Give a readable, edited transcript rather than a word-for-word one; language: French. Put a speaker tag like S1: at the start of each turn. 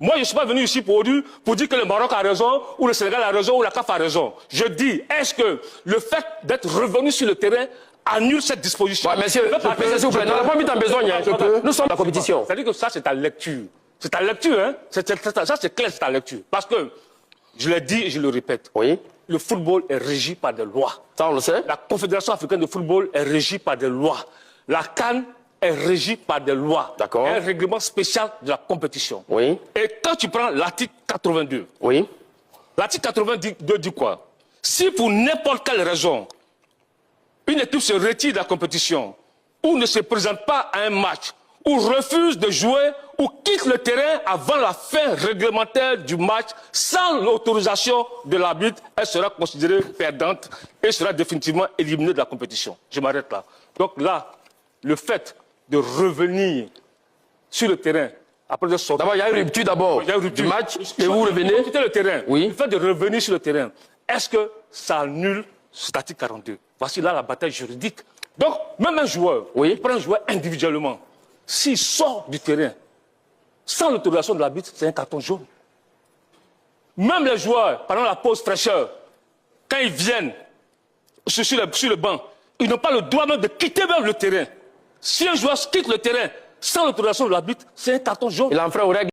S1: Moi, je ne suis pas venu ici pour dire que le Maroc a raison, ou le Sénégal a raison, ou la CAF a raison. Je dis, est-ce que le fait d'être revenu sur le terrain annule cette disposition?
S2: Ouais, monsieur, s'il vous plaît, on n'a pas mis en besoin, nous sommes dans la compétition.
S1: C'est-à-dire que ça, c'est ta lecture. C'est ta lecture, hein. Ça, c'est clair, c'est ta lecture. Parce que, je l'ai dit et je le répète.
S2: Oui.
S1: Le football est régi par des lois.
S2: Ça, on le sait.
S1: La Confédération africaine de football est régie par des lois. La CAN est régie par des lois.
S2: D'accord.
S1: Un règlement spécial de la compétition.
S2: Oui.
S1: Et quand tu prends l'article 82,
S2: oui.
S1: L'article 82 dit quoi? Si pour n'importe quelle raison, une équipe se retire de la compétition, ou ne se présente pas à un match, ou refuse de jouer, ou quitte le terrain avant la fin réglementaire du match, sans l'autorisation de l'arbitre, elle sera considérée perdante et sera définitivement éliminée de la compétition. Je m'arrête là. Donc là, le fait de revenir sur le terrain, après de sortir...
S2: D'abord, il y a une rupture du match, et vous revenez...
S1: Quitter le terrain.
S2: Oui.
S1: Le fait de revenir sur le terrain, est-ce que ça annule cet article 42? Voici là la bataille juridique. Donc, même un joueur, il prend un joueur individuellement, s'il sort du terrain, sans l'autorisation de l'arbitre, c'est un carton jaune. Même les joueurs, pendant la pause fraîcheur, quand ils viennent sur le banc, ils n'ont pas le droit même de quitter même le terrain. Si un joueur quitte le terrain sans l'autorisation de l'arbitre, c'est un carton jaune.
S2: Il enfreint aux règles.